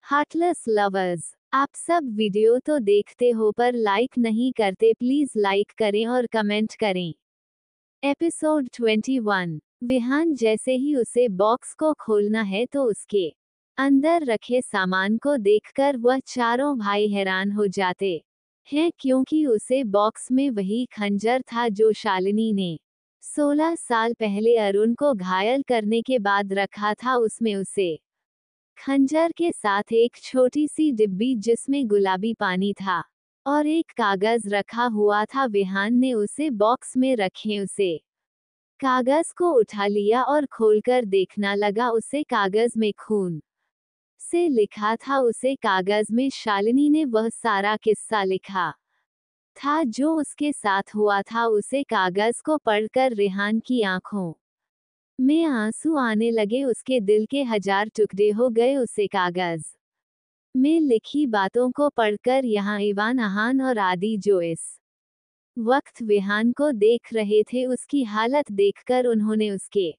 Heartless lovers, आप सब video तो देखते हो पर लाइक नहीं करते, प्लीज लाइक करें और कमेंट करें। एपिसोड 21। विहान जैसे ही उसे बॉक्स को खोलना है तो उसके अंदर रखे सामान को देखकर वह चारों भाई हैरान हो जाते हैं, क्योंकि उसे बॉक्स में वही खंजर था जो शालिनी ने 16 साल पहले अरुण को घायल करने के बाद रखा था। उसमें उसे खंजर के साथ एक छोटी सी डिब्बी जिसमें गुलाबी पानी था और एक कागज रखा हुआ था। विहान ने उसे बॉक्स में रखे उसे कागज को उठा लिया और खोलकर देखना लगा। उसे कागज में खून से लिखा था। उसे कागज में शालिनी ने वह सारा किस्सा लिखा था जो उसके साथ हुआ था। उसे कागज को पढ़कर रेहान की आंखों में आंसू आने लगे। उसके दिल के 1000 टुकड़े हो गए। उसे कागज में लिखी बातों को पढ़कर यहाँ इवान, आहान और आदि जो इस वक्त विहान को देख रहे थे, उसकी हालत देखकर उन्होंने उसके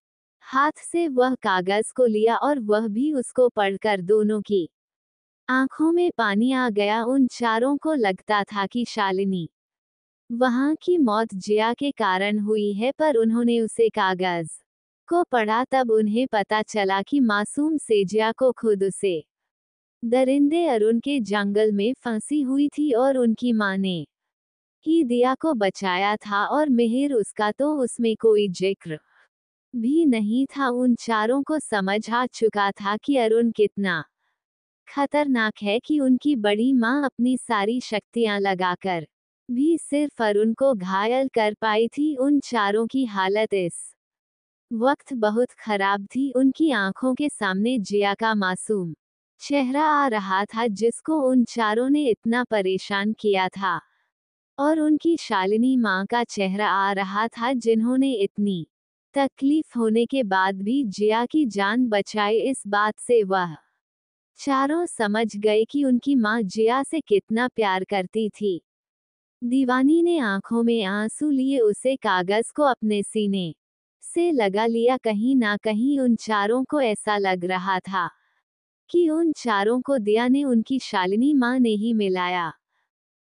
हाथ से वह कागज को लिया और वह भी उसको पढ़कर दोनों की आंखों में पानी आ गया। उन चारों को लगता था कि शालिनी वहां की मौत जिया के कारण हुई है, पर उन्होंने उसे कागज को पढ़ा तब उन्हें पता चला कि मासूम सेजिया को खुद उसे दरिंदे अरुण के जंगल में फंसी हुई थी और उनकी मां ने ही दिया को बचाया था और मिहिर उसका तो उसमें कोई जिक्र भी नहीं था। उन चारों को समझ आ चुका था कि अरुण कितना खतरनाक है कि उनकी बड़ी मां अपनी सारी शक्तियां लगाकर भी सिर्फ अरुण को घायल कर पाई थी। उन चारों की हालत इस वक्त बहुत खराब थी। उनकी आंखों के सामने जिया का मासूम चेहरा आ रहा था जिसको उन चारों ने इतना परेशान किया था, और उनकी शालिनी मां का चेहरा आ रहा था जिन्होंने इतनी तकलीफ होने के बाद भी जिया की जान बचाई। इस बात से वह चारों समझ गए कि उनकी मां जिया से कितना प्यार करती थी। दीवानी ने आंखों में आंसू लिए उसे कागज को अपने सीने से लगा लिया। कहीं ना कहीं उन चारों को ऐसा लग रहा था कि उन चारों को दिया ने उनकी शालिनी मां ने ही मिलाया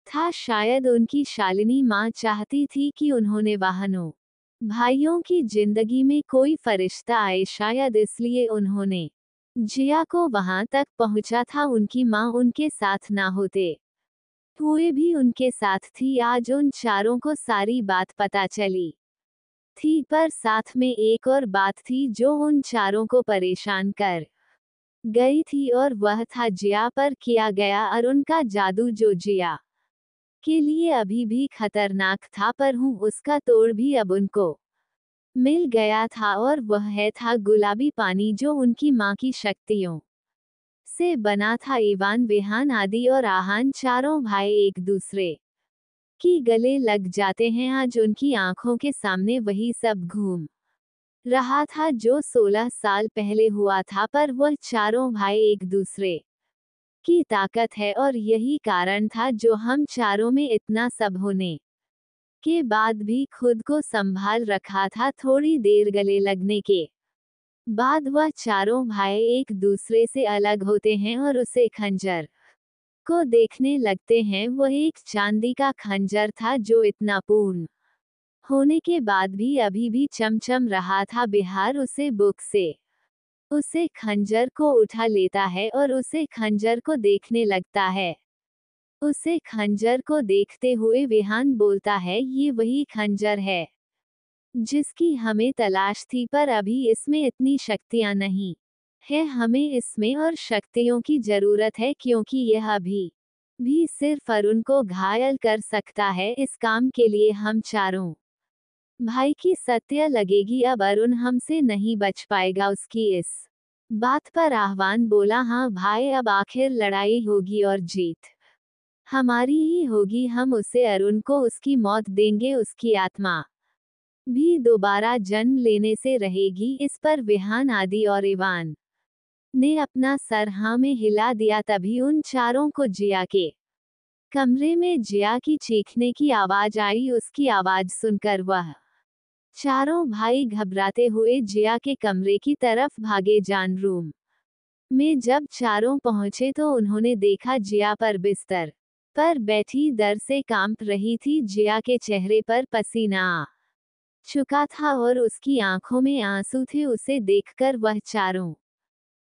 था। शायद उनकी शालिनी मां चाहती थी कि उन्होंने वाहनों भाइयों की जिंदगी में कोई फरिश्ता आए, शायद इसलिए उन्होंने जिया को वहां तक पहुंचा था। उनकी मां उनके साथ ना होते हुए भी उनके साथ थी। आज उन चारों को सारी बात पता चली थी, पर साथ में एक और बात थी जो उन चारों को परेशान कर गई थी, और वह था जिया पर किया गया अरुण का जादू जो जिया के लिए अभी भी खतरनाक था, पर हूँ उसका तोड़ भी अब उनको मिल गया था, और वह था गुलाबी पानी जो उनकी मां की शक्तियों से बना था। इवान, विहान, आदि और आहान चारों भाई एक दूसरे की गले लग जाते हैं। आज उनकी आंखों के सामने वही सब घूम रहा था जो 16 साल पहले हुआ था, पर वह चारों भाई एक दूसरे की ताकत है, और यही कारण था जो हम चारों में इतना सब होने के बाद भी खुद को संभाल रखा था। थोड़ी देर गले लगने के बाद वह चारों भाई एक दूसरे से अलग होते हैं और उसे खंजर को देखने लगते हैं। वह एक चांदी का खंजर था जो इतना पूर्ण होने के बाद भी अभी भी चमचम रहा था। बिहार उसे बुक से उसे खंजर को उठा लेता है और उसे खंजर को देखने लगता है। उसे खंजर को देखते हुए विहान बोलता है, ये वही खंजर है जिसकी हमें तलाश थी, पर अभी इसमें इतनी शक्तियां नहीं है। हमें इसमें और शक्तियों की जरूरत है, क्योंकि यह अभी भी सिर्फ अरुण को घायल कर सकता है। इस काम के लिए हम चारों भाई की सत्य लगेगी। अब अरुण हमसे नहीं बच पाएगा। उसकी इस बात पर आह्वान बोला, हाँ भाई, अब आखिर लड़ाई होगी और जीत हमारी ही होगी। हम उसे अरुण को उसकी मौत देंगे, उसकी आत्मा भी दोबारा जन्म लेने से रहेगी। इस पर विहान, आदि और इवान ने अपना सर हाँ में हिला दिया। तभी उन चारों को जिया के कमरे में जिया की चीखने की आवाज आई। उसकी आवाज सुनकर वह चारों भाई घबराते हुए जिया के कमरे की तरफ भागे। जान रूम में जब चारों पहुंचे तो उन्होंने देखा जिया पर बिस्तर पर बैठी दर्द से कांप रही थी। जिया के चेहरे पर पसीना आ चुका था और उसकी आंखों में आंसू थे। उसे देखकर वह चारों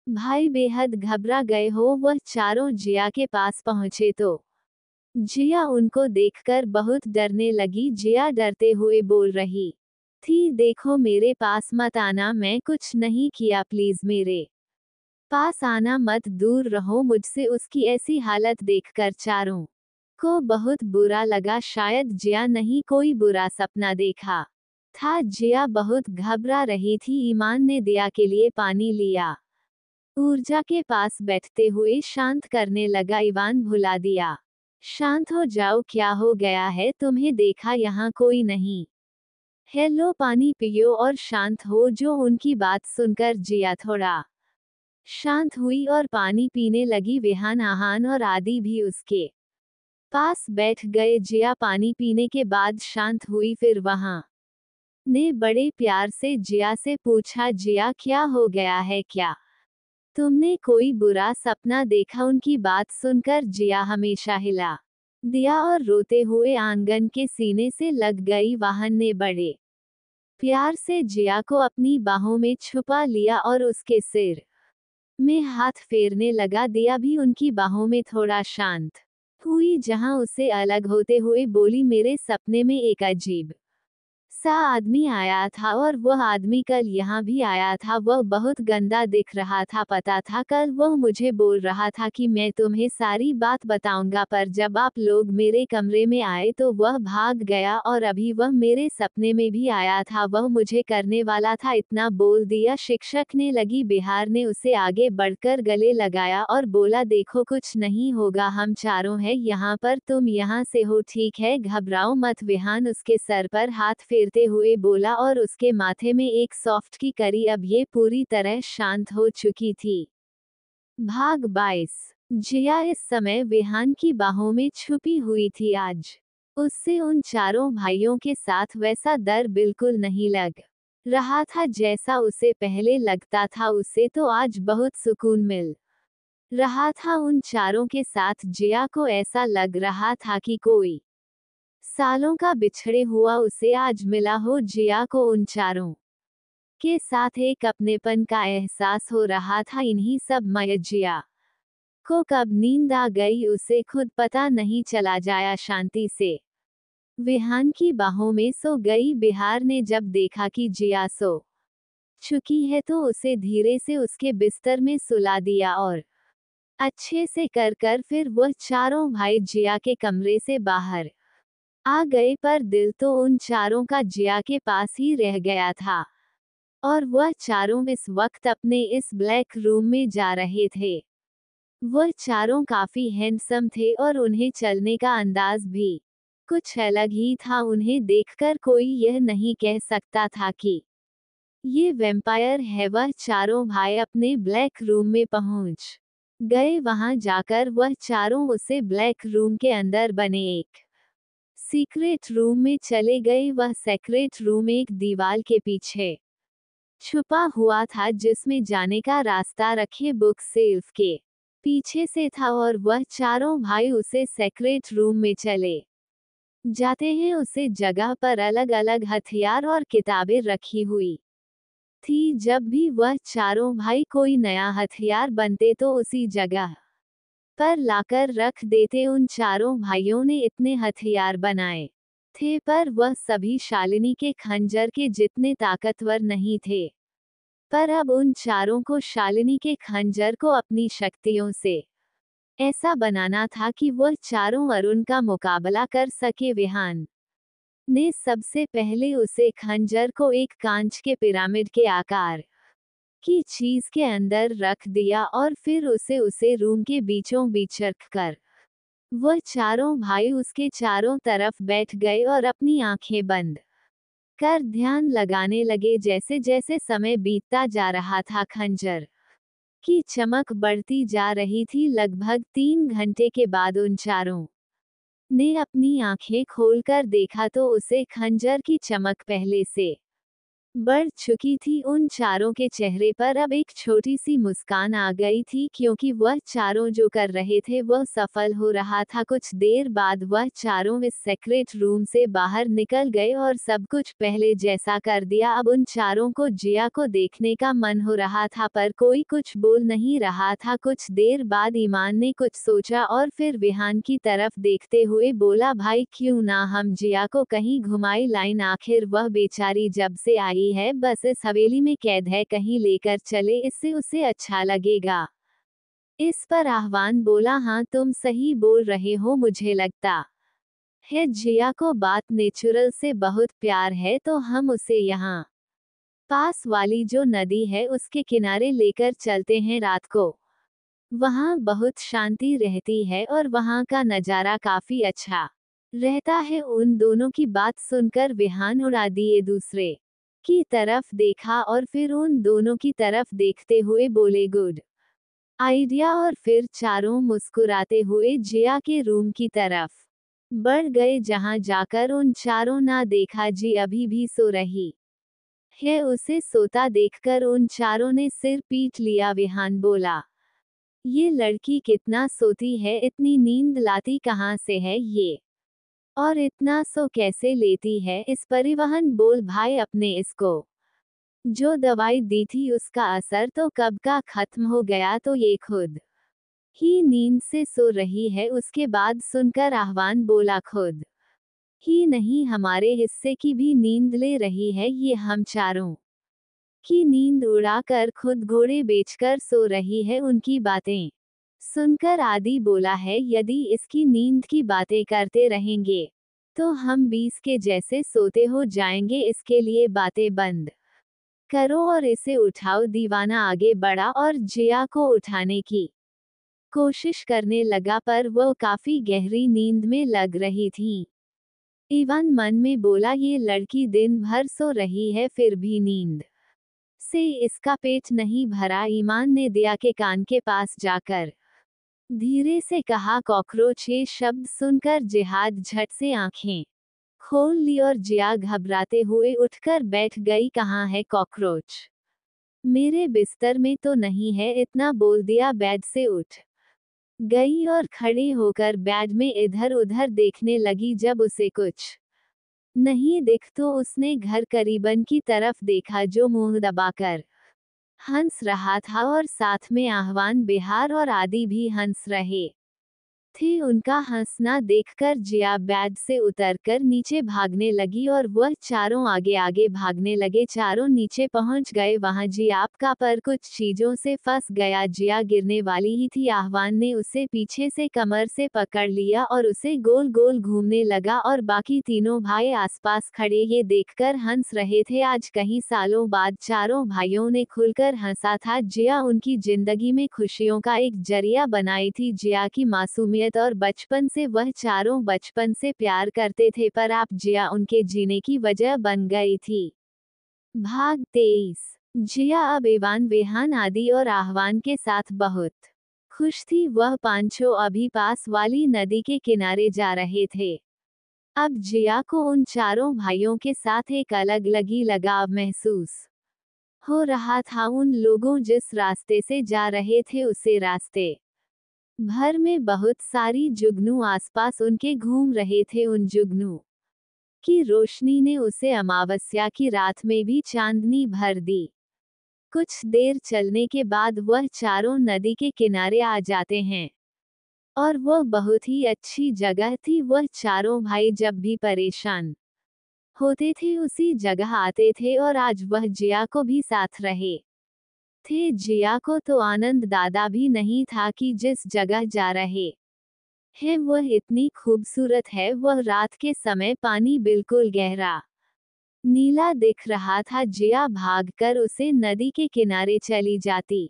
भाई बेहद घबरा गए हो। वह चारों जिया के पास पहुंचे तो जिया उनको देखकर बहुत डरने लगी। जिया डरते हुए बोल रही थी, देखो मेरे पास मत आना, मैं कुछ नहीं किया, प्लीज मेरे पास आना मत, दूर रहो मुझसे। उसकी ऐसी हालत देखकर चारों को बहुत बुरा लगा। शायद जिया नहीं कोई बुरा सपना देखा था। जिया बहुत घबरा रही थी। ईमान ने दिया के लिए पानी लिया, ऊर्जा के पास बैठते हुए शांत करने लगा। ईवान भुला दिया, शांत हो जाओ, क्या हो गया है तुम्हें, देखा यहाँ कोई नहीं है, लो पानी पियो और शांत हो। जो उनकी बात सुनकर जिया थोड़ा शांत हुई और पानी पीने लगी। विहान, आहान और आदि भी उसके पास बैठ गए। जिया पानी पीने के बाद शांत हुई। फिर वहां ने बड़े प्यार से जिया से पूछा, जिया क्या हो गया है, क्या तुमने कोई बुरा सपना देखा। उनकी बात सुनकर जिया हमेशा हिला दिया और रोते हुए आंगन के सीने से लग गई। वाहन ने बड़े प्यार से जिया को अपनी बाहों में छुपा लिया और उसके सिर में हाथ फेरने लगा। दिया भी उनकी बाहों में थोड़ा शांत हुई। जहां उसे अलग होते हुए बोली, मेरे सपने में एक अजीब सा आदमी आया था और वह आदमी कल यहाँ भी आया था। वह बहुत गंदा दिख रहा था। पता था कल वह मुझे बोल रहा था कि मैं तुम्हें सारी बात बताऊंगा, पर जब आप लोग मेरे कमरे में आए तो वह भाग गया और अभी वह मेरे सपने में भी आया था। वह मुझे करने वाला था, इतना बोल दिया। शिक्षक ने लगी। बिहार ने उसे आगे बढ़कर गले लगाया और बोला, देखो कुछ नहीं होगा, हम चारों हैं यहाँ पर, तुम यहाँ से हो, ठीक है, घबराओ मत। विहान उसके सर पर हाथ फेरते हुए बोला और उसके माथे में एक सॉफ्ट की करी। अब ये पूरी तरह शांत हो चुकी थी। भाग 22। जिया इस समय विहान की बाहों में छुपी हुई थी। आज उससे उन चारों भाइयों के साथ वैसा डर बिल्कुल नहीं लग रहा था जैसा उसे पहले लगता था। उसे तो आज बहुत सुकून मिल रहा था उन चारों के साथ। जिया को ऐसा लग रहा था कि कोई सालों का बिछड़े हुआ उसे आज मिला हो। जिया को उन चारों के साथ एक अपनेपन का एहसास हो रहा था। इन्हीं सब में जिया को कब नींद आ गई उसे खुद पता नहीं चला। जाया शांति से विहान की बाहों में सो गई। बिहार ने जब देखा कि जिया सो चुकी है तो उसे धीरे से उसके बिस्तर में सुला दिया और अच्छे से कर फिर वह चारों भाई जिया के कमरे से बाहर आ गए। पर दिल तो उन चारों का जिया के पास ही रह गया था और वह चारों इस वक्त अपने इस ब्लैक रूम में जा रहे थे। वह चारों काफी हैंडसम थे और उन्हें चलने का अंदाज भी कुछ अलग ही था। उन्हें देखकर कोई यह नहीं कह सकता था कि ये वैम्पायर है। वह चारों भाई अपने ब्लैक रूम में पहुंच गए। वहां जाकर वह चारों उसे ब्लैक रूम के अंदर बने एक सीक्रेट रूम में चले गए। वह सीक्रेट रूम एक दीवार के पीछे छुपा हुआ था जिसमें जाने का रास्ता रखे बुक सेल्फ के पीछे से था और वह चारों भाई उसे सीक्रेट रूम में चले जाते हैं। उसे जगह पर अलग अलग हथियार और किताबें रखी हुई थी। जब भी वह चारों भाई कोई नया हथियार बनते तो उसी जगह पर लाकर रख देते। उन चारों भाइयों ने इतने हथियार बनाए थे पर वह सभी शालिनी के खंजर के जितने ताकतवर नहीं थे। पर अब उन चारों को शालिनी के खंजर को अपनी शक्तियों से ऐसा बनाना था कि वह चारों अरुण का मुकाबला कर सके। विहान ने सबसे पहले उसे खंजर को एक कांच के पिरामिड के आकार की चीज के अंदर रख दिया और फिर उसे रूम के बीचों बीच रखकर वह चारों भाई उसके चारों तरफ बैठ गए और अपनी आंखें बंद कर ध्यान लगाने लगे। जैसे जैसे समय बीतता जा रहा था खंजर की चमक बढ़ती जा रही थी। लगभग 3 घंटे के बाद उन चारों ने अपनी आंखें खोलकर देखा तो उसे खंजर की चमक पहले से बढ़ चुकी थी। उन चारों के चेहरे पर अब एक छोटी सी मुस्कान आ गई थी, क्योंकि वह चारों जो कर रहे थे वह सफल हो रहा था। कुछ देर बाद वह चारों इस सेक्रेट रूम से बाहर निकल गए और सब कुछ पहले जैसा कर दिया। अब उन चारों को जिया को देखने का मन हो रहा था, पर कोई कुछ बोल नहीं रहा था। कुछ देर बाद ईमान ने कुछ सोचा और फिर विहान की तरफ देखते हुए बोला, भाई क्यों ना हम जिया को कहीं घुमाई लाइन, आखिर वह बेचारी जब से आई है बस इस हवेली में कैद है, कहीं लेकर चले, इससे उसे अच्छा लगेगा। इस पर आह्वान बोला, हाँ तुम सही बोल रहे हो, मुझे लगता है जिया को बात नेचुरल से बहुत प्यार है, तो हम उसे यहाँ पास वाली जो नदी है उसके किनारे लेकर चलते हैं रात को। वहाँ बहुत शांति रहती है और वहाँ का नज़ारा काफी अच्छा रहता है। उन दोनों की बात सुनकर विहान उड़ा दिए दूसरे की तरफ देखा और फिर उन दोनों की तरफ देखते हुए बोले, गुड आइडिया। और फिर चारों मुस्कुराते हुए जिया के रूम की तरफ बढ़ गए, जहां जाकर उन चारों ना देखा जी अभी भी सो रही है। उसे सोता देखकर उन चारों ने सिर पीट लिया। विहान बोला, ये लड़की कितना सोती है, इतनी नींद लाती कहाँ से है ये, और इतना सो कैसे लेती है। इस परिवहन बोल, भाई अपने इसको जो दवाई दी थी उसका असर तो कब का खत्म हो गया, तो ये खुद ही नींद से सो रही है। उसके बाद सुनकर आह्वान बोला, खुद ही नहीं हमारे हिस्से की भी नींद ले रही है ये, हम चारों की नींद उड़ाकर खुद घोड़े बेचकर सो रही है। उनकी बातें सुनकर आदि बोला है, यदि इसकी नींद की बातें करते रहेंगे तो हम 20 के जैसे सोते हो जाएंगे। इसके लिए बातें बंद करो और इसे उठाओ। दीवाना आगे बढ़ा और जिया को उठाने की कोशिश करने लगा, पर वह काफी गहरी नींद में लग रही थी। इवान मन में बोला, ये लड़की दिन भर सो रही है फिर भी नींद से इसका पेट नहीं भरा। ईमान ने दिया के कान के पास जाकर धीरे से कहा, कॉकरोच। ये शब्द सुनकर जिहाद झट से आंखें खोल ली और जिया घबराते हुए उठकर बैठ गई। कहाँ है कॉकरोच? मेरे बिस्तर में तो नहीं है, इतना बोल दिया बेड से उठ गई और खड़े होकर बेड में इधर उधर देखने लगी। जब उसे कुछ नहीं दिख तो उसने घर करीबन की तरफ देखा, जो मुंह दबाकर हंस रहा था और साथ में आह्वान, बिहार और आदि भी हंस रहे थे। उनका हंसना देखकर जिया बेड से उतरकर नीचे भागने लगी और वह चारों आगे आगे भागने लगे। चारों नीचे पहुंच गए। वहां जिया का पर कुछ चीजों से फंस गया। जिया गिरने वाली ही थी, आह्वान ने उसे पीछे से कमर से पकड़ लिया और उसे गोल गोल घूमने लगा और बाकी तीनों भाई आसपास खड़े ये देखकर हंस रहे थे। आज कई सालों बाद चारों भाइयों ने खुलकर हंसा था। जिया उनकी जिंदगी में खुशियों का एक जरिया बनाई थी। जिया की मासूमियत और बचपन से वह चारों बचपन से प्यार करते थे, पर आप जिया उनके जीने की वजह बन गई थी। भाग 23। जिया अब इवान, विहान, आदि और आह्वान के साथ बहुत खुश थी। वह पांचों अभी पास वाली नदी के किनारे जा रहे थे। अब जिया को उन चारों भाइयों के साथ एक अलग लगी लगाव महसूस हो रहा था। उन लोगों जिस रास्ते से जा रहे थे उसे रास्ते भर में बहुत सारी जुगनू आसपास उनके घूम रहे थे। उन जुगनू की रोशनी ने उसे अमावस्या की रात में भी चांदनी भर दी। कुछ देर चलने के बाद वह चारों नदी के किनारे आ जाते हैं और वह बहुत ही अच्छी जगह थी। वह चारों भाई जब भी परेशान होते थे उसी जगह आते थे और आज वह जिया को भी साथ रहे थे। जिया को तो आनंद दादा भी नहीं था कि जिस जगह जा रहे हैं वह इतनी खूबसूरत है। वह रात के समय पानी बिल्कुल गहरा नीला दिख रहा था। जिया भागकर उसे नदी के किनारे चली जाती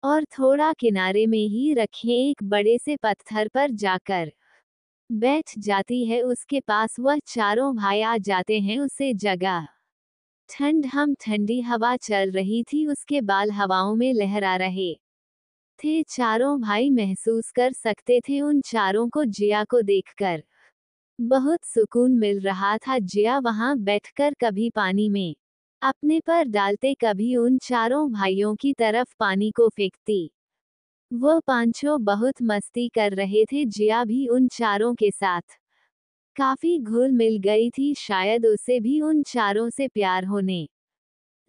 और थोड़ा किनारे में ही रखे एक बड़े से पत्थर पर जाकर बैठ जाती है। उसके पास वह चारों भाई आ जाते हैं। उसे जगह ठंडी हवा चल रही थी, उसके बाल हवाओं में लहरा रहे थे। चारों भाई महसूस कर सकते थे उन चारों को। जिया को देखकर बहुत सुकून मिल रहा था। जिया वहां बैठकर कभी पानी में अपने पर डालते कभी उन चारों भाइयों की तरफ पानी को फेंकती। वो पांचों बहुत मस्ती कर रहे थे, जिया भी उन चारों के साथ काफी घुल मिल गई थी, शायद उसे भी उन चारों से प्यार होने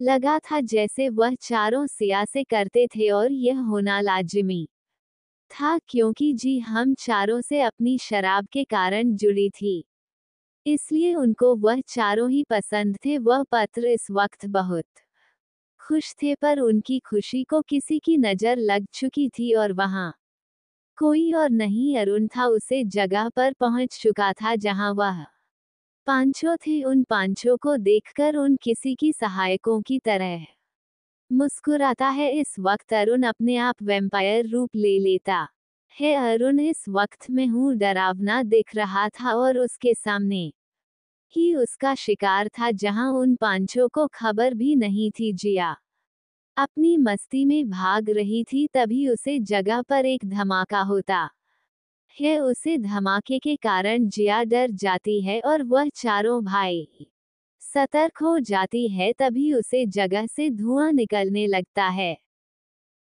लगा था जैसे वह चारों सिया से करते थे, और यह होना लाजिमी था क्योंकि जी हम चारों से अपनी शराब के कारण जुड़ी थी, इसलिए उनको वह चारों ही पसंद थे। वह पत्र इस वक्त बहुत खुश थे, पर उनकी खुशी को किसी की नजर लग चुकी थी और वहां कोई और नहीं अरुण था। उसे जगह पर पहुंच चुका था जहां वह पांचों थे। उन पांचों को देखकर उन किसी की सहायकों की तरह मुस्कुराता है। इस वक्त अरुण अपने आप वैम्पायर रूप ले लेता है। अरुण इस वक्त में हूँ डरावना दिख रहा था और उसके सामने ही उसका शिकार था, जहां उन पांचों को खबर भी नहीं थी। जिया अपनी मस्ती में भाग रही थी, तभी उसे जगह पर एक धमाका होता है। उसे धमाके के कारण जिया डर जाती है और वह चारों भाई सतर्क हो जाती है। तभी उसे जगह से धुआं निकलने लगता है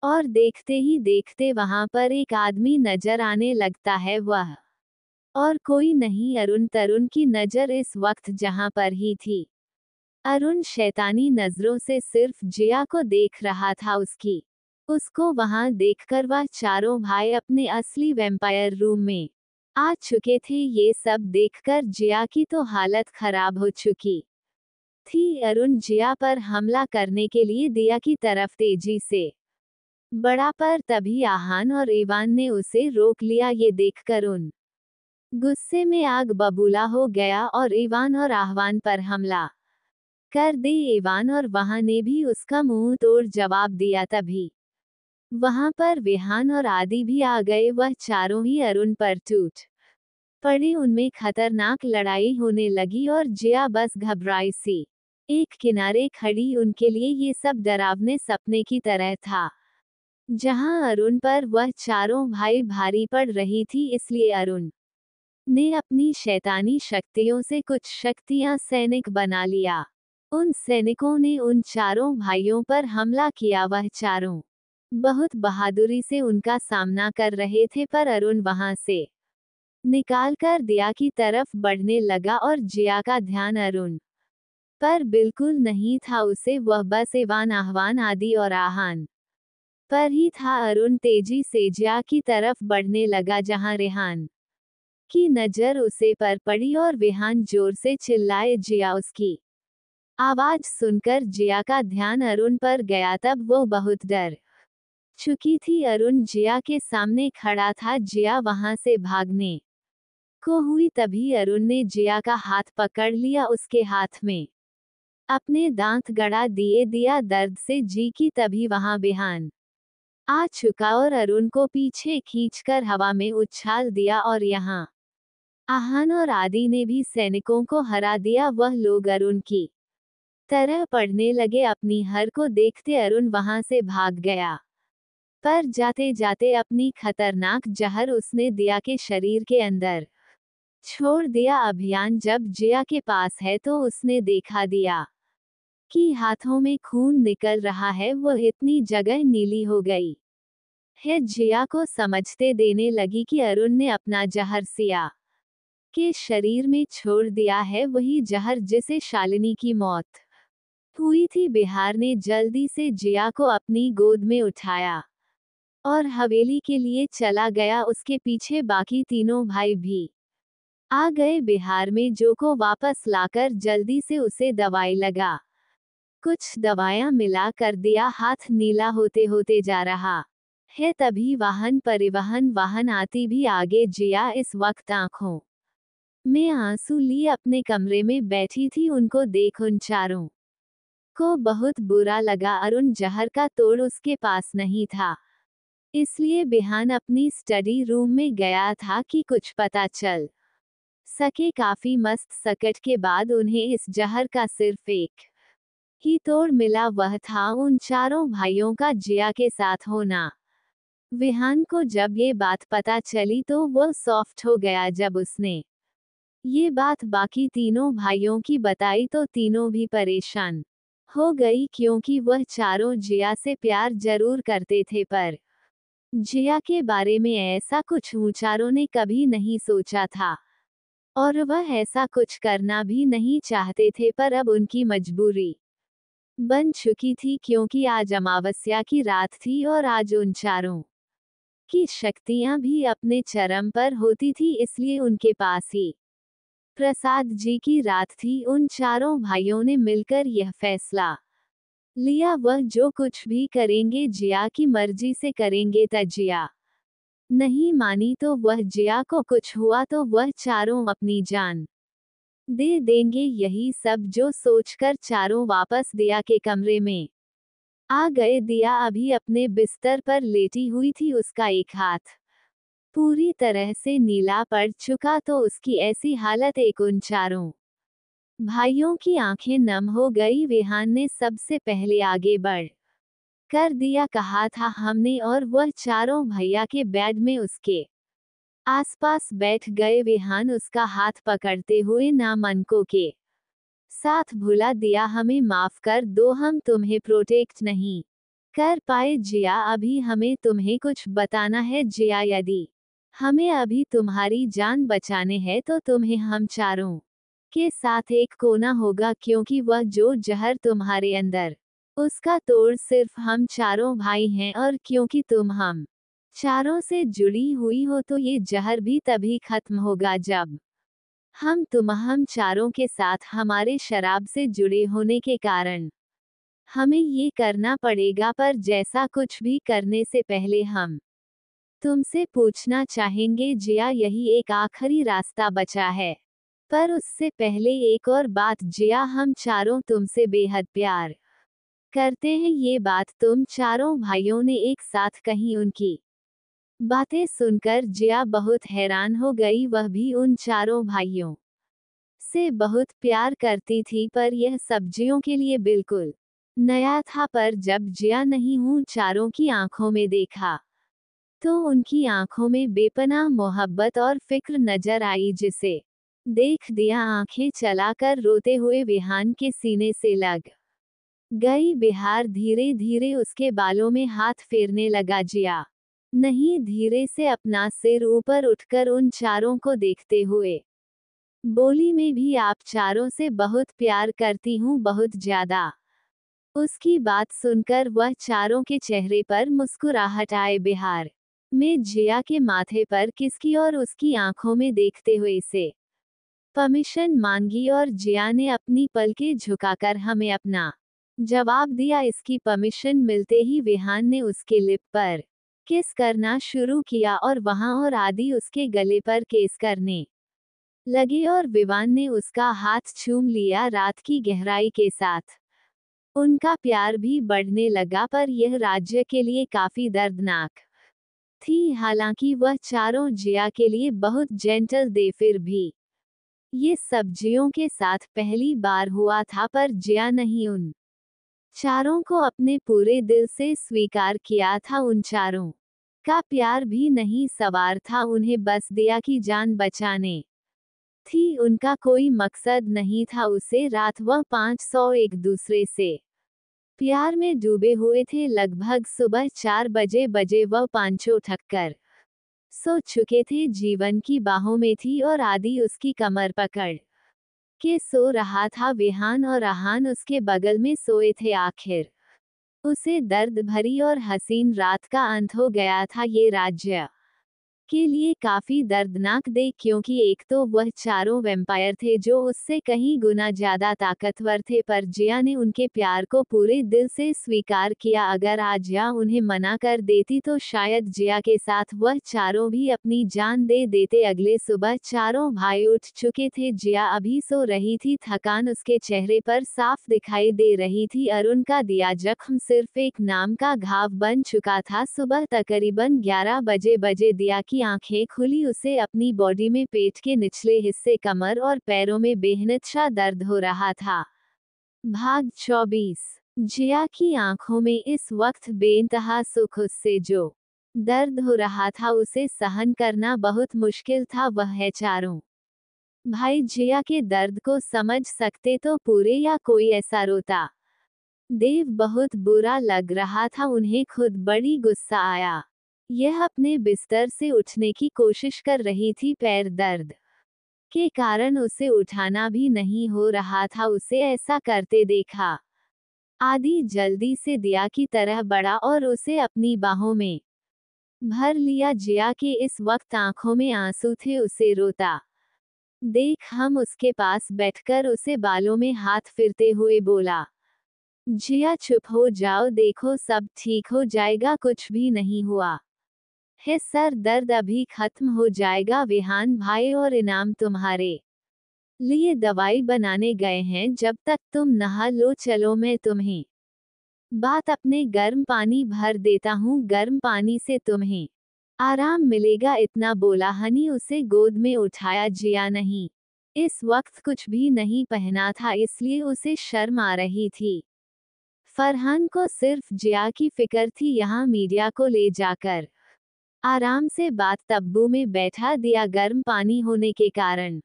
और देखते ही देखते वहां पर एक आदमी नजर आने लगता है। वह और कोई नहीं अरुण। तरुण की नजर इस वक्त जहां पर ही थी। अरुण शैतानी नजरों से सिर्फ जिया को देख रहा था। उसको वहां देखकर वह चारों भाई अपने असली वैम्पायर रूम में आ चुके थे। ये सब देखकर जिया की तो हालत खराब हो चुकी थी। अरुण जिया पर हमला करने के लिए दिया की तरफ तेजी से बढ़ा, पर तभी आहान और इवान ने उसे रोक लिया। ये देखकर उन गुस्से में आग बबूला हो गया और इवान और आह्वान पर हमला कर दे। इवान और वहां ने भी उसका मुंह तोड़ जवाब दिया। तभी वहां पर विहान और आदि भी आ गए। वह चारों ही अरुण पर टूट पड़े। उनमें खतरनाक लड़ाई होने लगी और जिया बस घबराई सी एक किनारे खड़ी। उनके लिए ये सब डरावने सपने की तरह था, जहां अरुण पर वह चारों भाई भारी पड़ रही थी। इसलिए अरुण ने अपनी शैतानी शक्तियों से कुछ शक्तियां सैनिक बना लिया। उन सैनिकों ने उन चारों भाइयों पर हमला किया। वह चारों बहुत बहादुरी से उनका सामना कर रहे थे, पर अरुण वहां से निकालकर दिया की तरफ बढ़ने लगा और जिया का ध्यान अरुण पर बिल्कुल नहीं था। उसे वह बस इवान, आह्वान, आदि और आहान पर ही था। अरुण तेजी से जिया की तरफ बढ़ने लगा, जहां रेहान की नजर उसे पर पड़ी और विहान जोर से चिल्लाए, जिया। उसकी आवाज सुनकर जिया का ध्यान अरुण पर गया। तब वो बहुत डर चुकी थी। अरुण जिया के सामने खड़ा था। जिया वहां से भागने को हुई, तभी अरुण ने जिया का हाथ पकड़ लिया। उसके हाथ में अपने दांत गड़ा दिए। दिया दर्द से जी की। तभी वहां विहान आ चुका और अरुण को पीछे खींचकर हवा में उछाल दिया, और यहाँ आहान और आदि ने भी सैनिकों को हरा दिया। वह लोग अरुण की तरह पड़ने लगे। अपनी हार को देखते अरुण वहां से भाग गया, पर जाते जाते अपनी खतरनाक जहर उसने दिया के शरीर के अंदर छोड़ दिया। अभियान जब जिया के पास है तो उसने देखा दिया कि हाथों में खून निकल रहा है। वह इतनी जगह नीली हो गई है। जिया को समझते देने लगी कि अरुण ने अपना जहर सिया के शरीर में छोड़ दिया है, वही जहर जिसे शालिनी की मौत हुई थी। बिहार ने जल्दी से जिया को अपनी गोद में उठाया और हवेली के लिए चला गया। उसके पीछे बाकी तीनों भाई भी आ गए। बिहार में जो को वापस लाकर जल्दी से उसे दवाई लगा कुछ दवाइयां मिला कर दिया। हाथ नीला होते होते जा रहा है। तभी परिवहन वाहन आती भी आगे। जिया इस वक्त आंखों में आंसू लिए अपने कमरे में बैठी थी। उनको देख उन चारों को बहुत बुरा लगा। अरुण जहर का तोड़ उसके पास नहीं था, इसलिए बिहान अपनी स्टडी रूम में गया था कि कुछ पता चल सके। काफी मस्त सकट के बाद उन्हें इस जहर का सिर्फ एक ही तोड़ मिला। वह था उन चारों भाइयों का जिया के साथ होना। विहान को जब ये बात पता चली तो वो सॉफ्ट हो गया। जब उसने ये बात बाकी तीनों भाइयों की बताई तो तीनों भी परेशान हो गई क्योंकि वह चारों जिया से प्यार जरूर करते थे, पर जिया के बारे में ऐसा कुछ चारों ने कभी नहीं सोचा था और वह ऐसा कुछ करना भी नहीं चाहते थे, पर अब उनकी मजबूरी बन चुकी थी क्योंकि आज अमावस्या की रात थी और आज उन चारों की शक्तियां भी अपने चरम पर होती थी, इसलिए उनके पास ही प्रसाद जी की रात थी। उन चारों भाइयों ने मिलकर यह फैसला लिया, वह जो कुछ भी करेंगे जिया की मर्जी से करेंगे। जिया नहीं मानी तो वह जिया को कुछ हुआ तो वह चारों अपनी जान दे देंगे। यही सब जो सोचकर चारों वापस दिया के कमरे में आ गए। दिया अभी अपने बिस्तर पर लेटी हुई थी, उसका एक हाथ पूरी तरह से नीला पड़ चुका तो उसकी ऐसी हालत एक उन चारों भाइयों की आंखें नम हो गई। विहान ने सबसे पहले आगे बढ़ कर दिया कहा था हमने, और वह चारों भैया के बेड में उसके आसपास बैठ गए। विहान उसका हाथ पकड़ते हुए ना मनकों के साथ भुला दिया, हमें माफ कर दो, हम तुम्हें प्रोटेक्ट नहीं कर पाए जिया। अभी हमें तुम्हें कुछ बताना है जिया, यदि हमें अभी तुम्हारी जान बचाने है तो तुम्हें हम चारों के साथ एक कोना होगा, क्योंकि वह जो जहर तुम्हारे अंदर उसका तोड़ सिर्फ हम चारों भाई हैं, और क्योंकि तुम हम चारों से जुड़ी हुई हो तो ये जहर भी तभी खत्म होगा जब हम चारों के साथ हमारे शराब से जुड़े होने के कारण हमें ये करना पड़ेगा। पर जैसा कुछ भी करने से पहले हम तुमसे पूछना चाहेंगे जिया, यही एक आखिरी रास्ता बचा है। पर उससे पहले एक और बात जिया, हम चारों तुमसे बेहद प्यार करते हैं। ये बात तुम चारों भाइयों ने एक साथ कही। उनकी बातें सुनकर जिया बहुत हैरान हो गई। वह भी उन चारों भाइयों से बहुत प्यार करती थी, पर यह सब्जियों के लिए बिल्कुल नया था। पर जब जिया नहीं हूं चारों की आंखों में देखा तो उनकी आंखों में बेपनाह मोहब्बत और फिक्र नजर आई, जिसे देख दिया आंखें चलाकर रोते हुए विहान के सीने से लग गई। बिहार धीरे धीरे उसके बालों में हाथ फेरने लगा। जिया नहीं धीरे से अपना सिर ऊपर उठकर उन चारों को देखते हुए बोली, में भी आप चारों से बहुत प्यार करती हूँ, बहुत ज्यादा। उसकी बात सुनकर वह चारों के चेहरे पर मुस्कुराहट आए। बिहार में जिया के माथे पर किसकी और उसकी आंखों में देखते हुए से परमिशन मांगी, और जिया ने अपनी पलकें झुकाकर हमें अपना जवाब दिया। इसकी परमिशन मिलते ही विहान ने उसके लिप पर किस करना शुरू किया और वहां और आदि उसके गले पर केस करने लगे, और विवान ने उसका हाथ चूम लिया रात की गहराई के साथ। उनका प्यार भी बढ़ने लगा, पर यह राज्य के लिए काफी दर्दनाक थी। हालांकि वह चारों जिया के लिए बहुत जेंटल थे, फिर भी ये सब्जियों के साथ पहली बार हुआ था। पर जिया नहीं उन चारों को अपने पूरे दिल से स्वीकार किया था। उन चारों का प्यार भी नहीं सवार था, उन्हें बस दिया की जान बचाने थी। उनका कोई मकसद नहीं था उसे रात। वह 500 एक दूसरे से प्यार में डूबे हुए थे। लगभग सुबह 4 बजे वह पांचों थककर सो चुके थे, जीवन की बाहों में थी और आदि उसकी कमर पकड़ के सो रहा था। विहान और आहान उसके बगल में सोए थे। आखिर उसे दर्द भरी और हसीन रात का अंत हो गया था। ये राज्य के लिए काफी दर्दनाक दे, क्योंकि एक तो वह चारों वैम्पायर थे जो उससे कहीं गुना ज्यादा ताकतवर थे, पर जिया ने उनके प्यार को पूरे दिल से स्वीकार किया। अगर आज जिया उन्हें मना कर देती तो शायद जिया के साथ वह चारों भी अपनी जान दे देते। अगले सुबह चारों भाई उठ चुके थे। जिया अभी सो रही थी, थकान उसके चेहरे पर साफ दिखाई दे रही थी। अरुण का दिया जख्म सिर्फ एक नाम का घाव बन चुका था। सुबह तकरीबन 11 बजे दिया की आंखें खुली। उसे अपनी बॉडी में पेट के निचले हिस्से, कमर और पैरों में बेहद दर्द हो रहा था। भाग 24। जिया की आंखों में इस वक्त बेइंतहा सुख, उससे जो दर्द हो रहा था उसे सहन करना बहुत मुश्किल था। वह है चारों भाई जिया के दर्द को समझ सकते तो पूरे, या कोई ऐसा रोता देव बहुत बुरा लग रहा था, उन्हें खुद बड़ी गुस्सा आया। यह अपने बिस्तर से उठने की कोशिश कर रही थी, पैर दर्द के कारण उसे उठाना भी नहीं हो रहा था। उसे ऐसा करते देखा आदि जल्दी से दिया की तरह बढ़ा और उसे अपनी बाहों में भर लिया। जिया के इस वक्त आंखों में आंसू थे, उसे रोता देख हम उसके पास बैठकर उसे बालों में हाथ फिरते हुए बोला, जिया चुप हो जाओ, देखो सब ठीक हो जाएगा, कुछ भी नहीं हुआ है, सर दर्द अभी खत्म हो जाएगा। विहान भाई और इनाम तुम्हारे लिए दवाई बनाने गए हैं, जब तक तुम नहा लो, चलो मैं तुम्हें बात अपने गर्म पानी भर देता हूँ, गर्म पानी से तुम्हें आराम मिलेगा, इतना बोला। हनी उसे गोद में उठाया। जिया नहीं इस वक्त कुछ भी नहीं पहना था, इसलिए उसे शर्म आ रही थी। फरहान को सिर्फ जिया की फिक्र थी। यहाँ मीडिया को ले जाकर आराम से बात तब्बू में बैठा दिया, गर्म पानी होने के कारण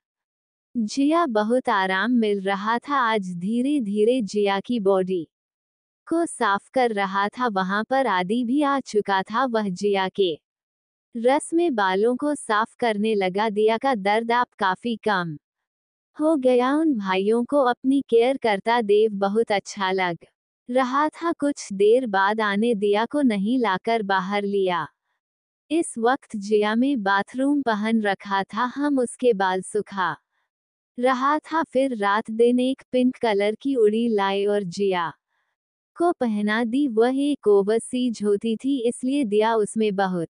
जिया बहुत आराम मिल रहा था। आज धीरे धीरे जिया की बॉडी को साफ कर रहा था। वहां पर आदि भी आ चुका था, वह जिया के रस में बालों को साफ करने लगा। दिया का दर्द आप काफी कम हो गया। उन भाइयों को अपनी केयर करता देव बहुत अच्छा लग रहा था। कुछ देर बाद आने दिया को नहीं लाकर बाहर लिया। इस वक्त जिया में बाथरूम पहन रखा था, हम उसके बाल सुखा रहा था। फिर रात दिन एक पिंक कलर की उड़ी लाई और जिया को पहना दी। वह एक ओवरसीज होती थी, इसलिए दिया उसमें बहुत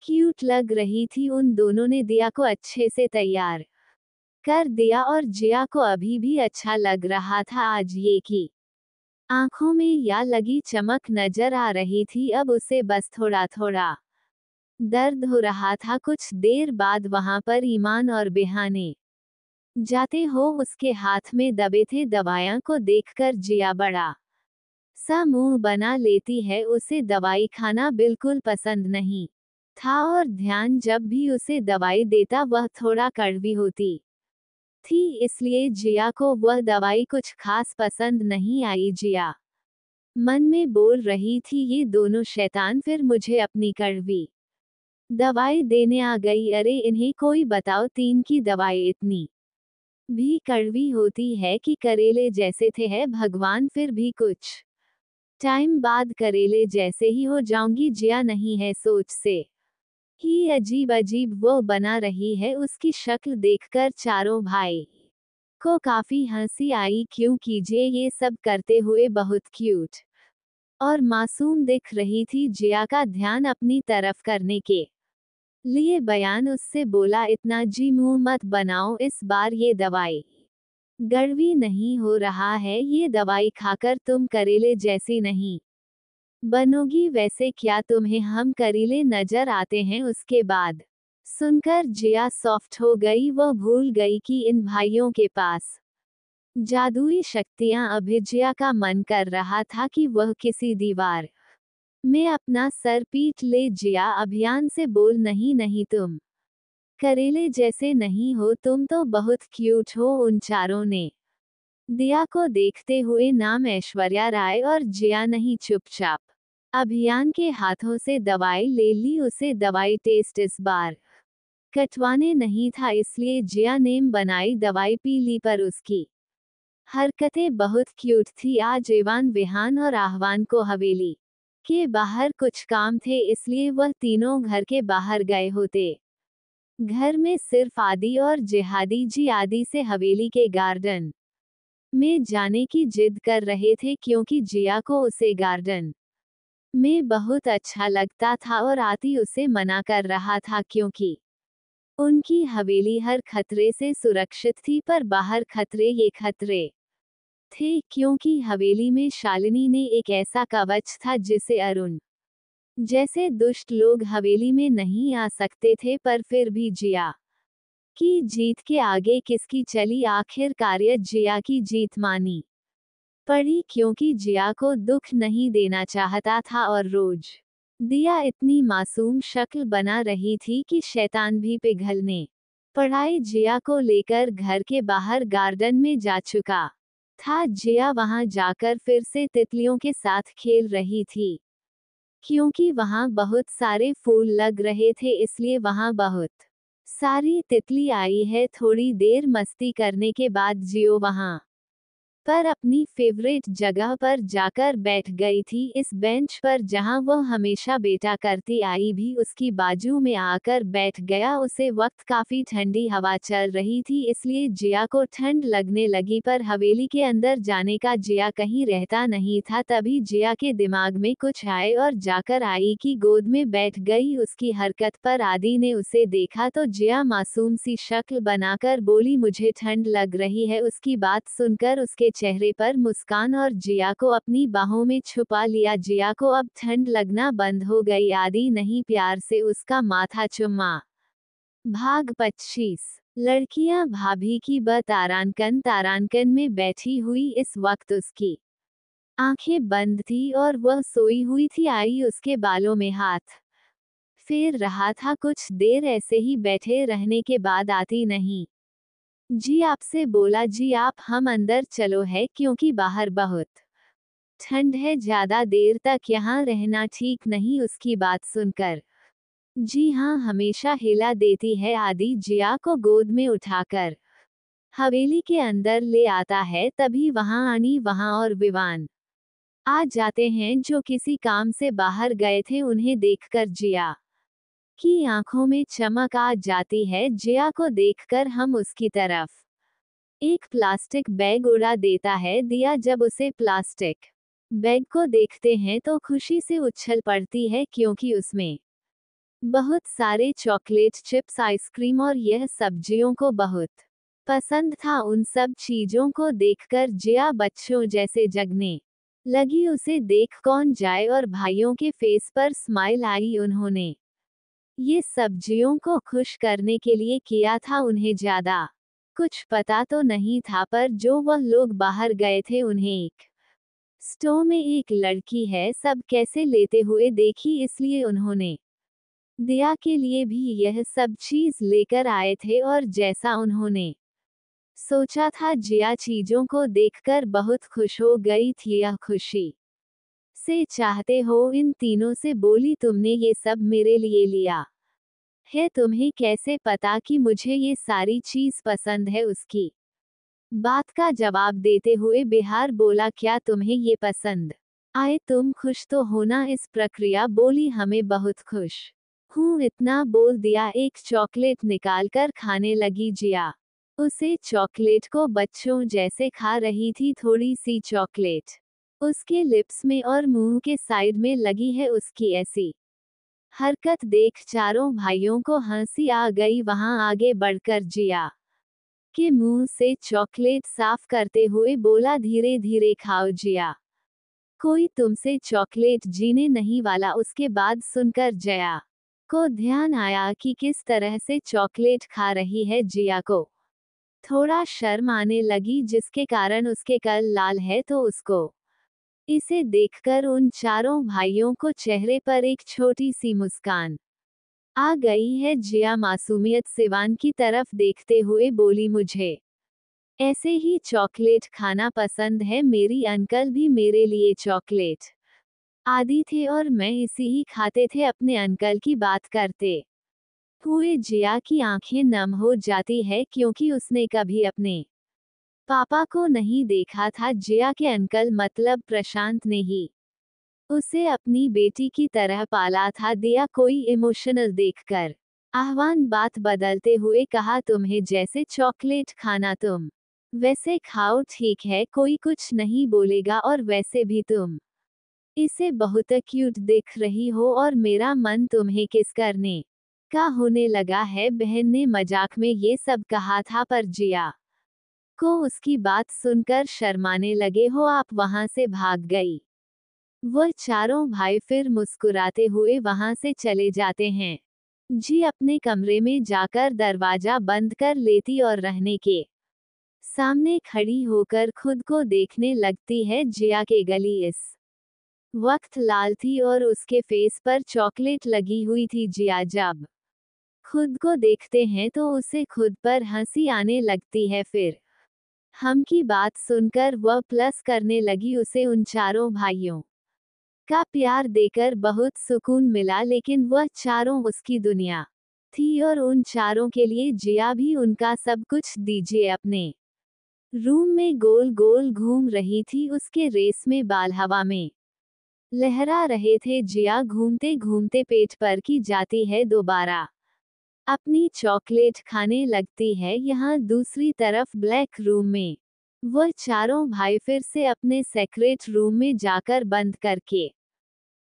क्यूट लग रही थी। उन दोनों ने दिया को अच्छे से तैयार कर दिया और जिया को अभी भी अच्छा लग रहा था। आज ये की आंखों में या लगी चमक नजर आ रही थी, अब उसे बस थोड़ा थोड़ा दर्द हो रहा था। कुछ देर बाद वहां पर ईमान और बिहाने जाते हो उसके हाथ में दबे थे। दवाइयां को देखकर जिया बड़ा सा मुंह बना लेती है, उसे दवाई खाना बिल्कुल पसंद नहीं था और ध्यान जब भी उसे दवाई देता वह थोड़ा कड़वी होती थी, इसलिए जिया को वह दवाई कुछ खास पसंद नहीं आई। जिया मन में बोल रही थी, ये दोनों शैतान फिर मुझे अपनी कड़वी दवाई देने आ गई। अरे इन्हें कोई बताओ, 3 की दवाई इतनी भी कड़वी होती है कि करेले जैसे थे, है भगवान, फिर भी कुछ टाइम बाद करेले जैसे ही हो जाऊंगी। जिया नहीं है सोच से ही अजीब अजीब वो बना रही है। उसकी शक्ल देखकर चारों भाई को काफी हंसी आई, क्यों कीजिए ये सब करते हुए बहुत क्यूट और मासूम दिख रही थी। जिया का ध्यान अपनी तरफ करने के लिए बयान उससे बोला, इतना जी मुंह मत बनाओ, इस बार ये दवाई गड़वी नहीं हो रहा है, ये दवाई खाकर तुम करेले जैसी नहीं बनोगी। वैसे क्या तुम्हें हम करीले नजर आते हैं? उसके बाद सुनकर जिया सॉफ्ट हो गई। वह भूल गई कि इन भाइयों के पास जादुई शक्तियां। अभी जिया का मन कर रहा था कि वह किसी दीवार में अपना सर पीट ले। जिया अभियान से बोल, नहीं नहीं, तुम करेले जैसे नहीं हो, तुम तो बहुत क्यूट हो। उन चारों ने दिया को देखते हुए नाम ऐश्वर्या राय और जिया नहीं चुपचाप अभियान के हाथों से दवाई ले ली। उसे दवाई टेस्ट इस बार कटवाने नहीं था, इसलिए जिया नेम बनाई दवाई पी ली, पर उसकी हरकतें बहुत क्यूट थी। आज इवान, विहान और आहवान को हवेली के बाहर कुछ काम थे, इसलिए वह तीनों घर के बाहर गए होते। घर में सिर्फ आदि और जिहादी जी आदि से हवेली के गार्डन में जाने की जिद कर रहे थे, क्योंकि जिया को उसे गार्डन में बहुत अच्छा लगता था और आती उसे मना कर रहा था, क्योंकि उनकी हवेली हर खतरे से सुरक्षित थी। पर बाहर खतरे, ये खतरे थे क्योंकि हवेली में शालिनी ने एक ऐसा कवच था जिसे अरुण जैसे दुष्ट लोग हवेली में नहीं आ सकते थे। पर फिर भी जिया की जीत के आगे किसकी चली? आखिरकार जिया की जीत मानी पड़ी, क्योंकि जिया को दुख नहीं देना चाहता था और रोज दिया इतनी मासूम शक्ल बना रही थी कि शैतान भी पिघलने पड़ाई। जिया को लेकर घर के बाहर गार्डन में जा चुका था। जिया वहां जाकर फिर से तितलियों के साथ खेल रही थी। क्योंकि वहां बहुत सारे फूल लग रहे थे इसलिए वहां बहुत सारी तितली आई है। थोड़ी देर मस्ती करने के बाद जियो वहां पर अपनी फेवरेट जगह पर जाकर बैठ गई थी, इस बेंच पर जहां वह हमेशा बैठा करती। आई भी उसकी बाजू में आकर बैठ गया। उसे वक्त काफी ठंडी हवा चल रही थी इसलिए जिया को ठंड लगने लगी, पर हवेली के अंदर जाने का जिया कहीं रहता नहीं था। तभी जिया के दिमाग में कुछ आए और जाकर आई की गोद में बैठ गई। उसकी हरकत पर आदि ने उसे देखा तो जिया मासूम सी शक्ल बनाकर बोली, मुझे ठंड लग रही है। उसकी बात सुनकर उसके चेहरे पर मुस्कान और जिया को अपनी बाहों में छुपा लिया। जिया को अब ठंड लगना बंद हो गई। आदि नहीं प्यार से उसका माथा चुम्मा। भाग 25। लड़कियां भाभी की तारांकन में बैठी हुई। इस वक्त उसकी आंखें बंद थी और वह सोई हुई थी। आई उसके बालों में हाथ फेर रहा था। कुछ देर ऐसे ही बैठे रहने के बाद आती नहीं जी आपसे बोला, जी आप हम अंदर चलो है क्योंकि बाहर बहुत ठंड है, ज्यादा देर तक यहाँ रहना ठीक नहीं। उसकी बात सुनकर जी हाँ हमेशा हिला देती है। आदि जिया को गोद में उठाकर हवेली के अंदर ले आता है। तभी वहां आनी वहां और विवान आ जाते हैं जो किसी काम से बाहर गए थे। उन्हें देखकर जिया की आंखों में चमक आ जाती है। जिया को देखकर हम उसकी तरफ एक प्लास्टिक बैग उड़ा देता है। दिया जब उसे प्लास्टिक बैग को देखते हैं तो खुशी से उछल पड़ती है क्योंकि उसमें बहुत सारे चॉकलेट चिप्स, आइसक्रीम और यह सब्जियों को बहुत पसंद था। उन सब चीजों को देखकर जिया बच्चों जैसे जगने लगी। उसे देख कौन जाए और भाइयों के फेस पर स्माइल आई। उन्होंने ये सब्जियों को खुश करने के लिए किया था। उन्हें ज्यादा कुछ पता तो नहीं था, पर जो वह लोग बाहर गए थे उन्हें एक स्टोर में एक लड़की है सब कैसे लेते हुए देखी, इसलिए उन्होंने दिया के लिए भी यह सब चीज लेकर आए थे। और जैसा उन्होंने सोचा था, जिया चीजों को देखकर बहुत खुश हो गई थी। यह खुशी से चाहते हो इन तीनों से बोली, तुमने ये सब मेरे लिए लिया है, तुम्हें कैसे पता कि मुझे ये सारी चीज पसंद है। उसकी बात का जवाब देते हुए बिहार बोला, क्या तुम्हें ये पसंद आए? तुम खुश तो होना? इस प्रक्रिया बोली, हमें बहुत खुश हूँ। इतना बोल दिया एक चॉकलेट निकालकर खाने लगी जिया। उसे चॉकलेट को बच्चों जैसे खा रही थी। थोड़ी सी चॉकलेट उसके लिप्स में और मुंह के साइड में लगी है। उसकी ऐसी हरकत देख चारों भाइयों को हंसी आ गई। वहां आगे बढ़कर जिया के मुंह से चॉकलेट साफ करते हुए बोला, धीरे धीरे खाओ जिया, कोई तुमसे चॉकलेट जीने नहीं वाला। उसके बाद सुनकर जया को ध्यान आया कि किस तरह से चॉकलेट खा रही है। जिया को थोड़ा शर्म आने लगी जिसके कारण उसके कल लाल है, तो उसको इसे देखकर उन चारों भाइयों को चेहरे पर एक छोटी सी मुस्कान आ गई है। जिया मासूमियत सिवान की तरफ देखते हुए बोली, मुझे ऐसे ही चॉकलेट खाना पसंद है। मेरी अंकल भी मेरे लिए चॉकलेट आदि थे और मैं इसी ही खाते थे। अपने अंकल की बात करते हुए जिया की आंखें नम हो जाती है क्योंकि उसने कभी अपने पापा को नहीं देखा था। जिया के अंकल मतलब प्रशांत ने ही उसे अपनी बेटी की तरह पाला था। दिया कोई इमोशनल देखकर आह्वान बात बदलते हुए कहा, तुम्हें जैसे चॉकलेट खाना तुम वैसे खाओ, ठीक है, कोई कुछ नहीं बोलेगा। और वैसे भी तुम इसे बहुत क्यूट दिख रही हो और मेरा मन तुम्हें किस करने का होने लगा है। बहन ने मजाक में ये सब कहा था, पर जिया को उसकी बात सुनकर शर्माने लगे हो आप वहां से भाग गई। वह चारों भाई फिर मुस्कुराते हुए वहां से चले जाते हैं। जी अपने कमरे में जाकर दरवाजा बंद कर लेती और रहने के सामने खड़ी होकर खुद को देखने लगती है। जिया के गली इस वक्त लाल थी और उसके फेस पर चॉकलेट लगी हुई थी। जिया जब खुद को देखते हैं तो उसे खुद पर हंसी आने लगती है। फिर हम की बात सुनकर वह प्लस करने लगी। उसे उन चारों भाइयों का प्यार देकर बहुत सुकून मिला, लेकिन वह चारों उसकी दुनिया थी और उन चारों के लिए जिया भी उनका सब कुछ। दीजिए अपने रूम में गोल गोल घूम रही थी, उसके रेस में बाल हवा में लहरा रहे थे। जिया घूमते घूमते पेट पर की जाती है दोबारा, अपनी चॉकलेट खाने लगती है। यहाँ दूसरी तरफ ब्लैक रूम में वह चारों भाई फिर से अपने सेक्रेट रूम में जाकर बंद करके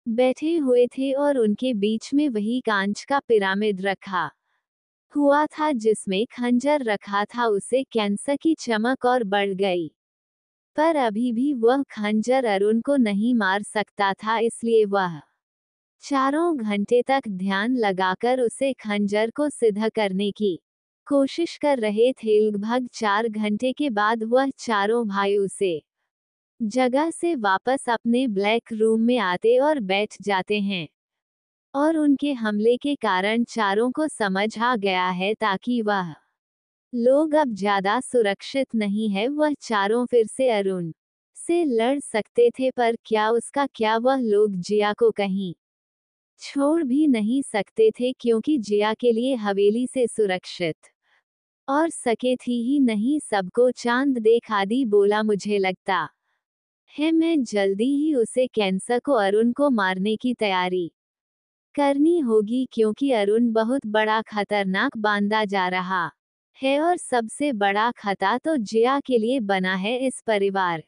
बैठे हुए थे और उनके बीच में वही कांच का पिरामिड रखा हुआ था जिसमें खंजर रखा था। उसे कैंसर की चमक और बढ़ गई, पर अभी भी वह खंजर अरुण को नहीं मार सकता था, इसलिए वह चारों घंटे तक ध्यान लगाकर उसे खंजर को सीधा करने की कोशिश कर रहे थे। लगभग 4 घंटे के बाद वह चारों भाई उसे जगह से वापस अपने ब्लैक रूम में आते और बैठ जाते हैं, और उनके हमले के कारण चारों को समझ आ गया है ताकि वह लोग अब ज्यादा सुरक्षित नहीं है। वह चारों फिर से अरुण से लड़ सकते थे, पर क्या उसका क्या, वह लोग जिया को कहीं छोड़ भी नहीं सकते थे, क्योंकि जिया के लिए हवेली से सुरक्षित और सके थी ही नहीं। सबको चांद देख आदि बोला, मुझे लगता है मैं जल्दी ही उसे कैंसर को अरुण को मारने की तैयारी करनी होगी, क्योंकि अरुण बहुत बड़ा खतरनाक बांधा जा रहा है और सबसे बड़ा खतरा तो जिया के लिए बना है इस परिवार।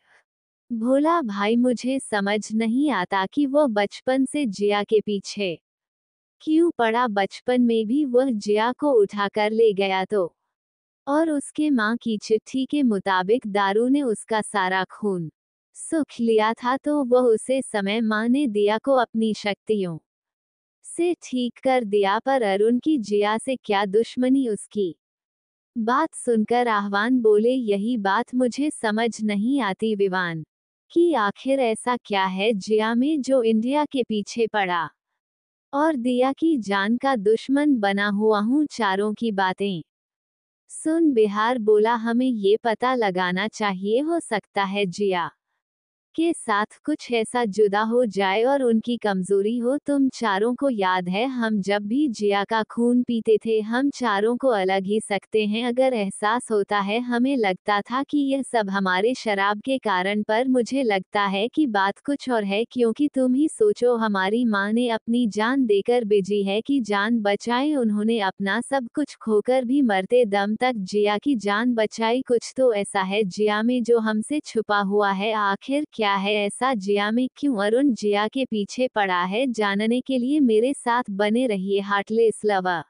भोला भाई, मुझे समझ नहीं आता कि वो बचपन से जिया के पीछे क्यों पड़ा। बचपन में भी वह जिया को उठाकर ले गया तो, और उसके माँ की चिट्ठी के मुताबिक दारू ने उसका सारा खून सुख लिया था, तो वह उसे समय माँ ने दिया को अपनी शक्तियों से ठीक कर दिया। पर अरुण की जिया से क्या दुश्मनी? उसकी बात सुनकर आह्वान बोले, यही बात मुझे समझ नहीं आती विवान, कि आखिर ऐसा क्या है जिया में जो इंडिया के पीछे पड़ा और दिया की जान का दुश्मन बना हुआ हूँ। चारों की बातें सुन बिहार बोला, हमें ये पता लगाना चाहिए, हो सकता है जिया के साथ कुछ ऐसा जुदा हो जाए और उनकी कमजोरी हो। तुम चारों को याद है हम जब भी जिया का खून पीते थे, हम चारों को अलग ही सकते हैं अगर एहसास होता है। हमें लगता था कि यह सब हमारे शराब के कारण, पर मुझे लगता है कि बात कुछ और है, क्योंकि तुम ही सोचो, हमारी माँ ने अपनी जान देकर भेजी है कि जान बचाए। उन्होंने अपना सब कुछ खोकर भी मरते दम तक जिया की जान बचाई। कुछ तो ऐसा है जिया में जो हमसे छुपा हुआ है। आखिर क्या है ऐसा जिया में? क्यों अरुण जिया के पीछे पड़ा है? जानने के लिए मेरे साथ बने रहिए। Heartless lover.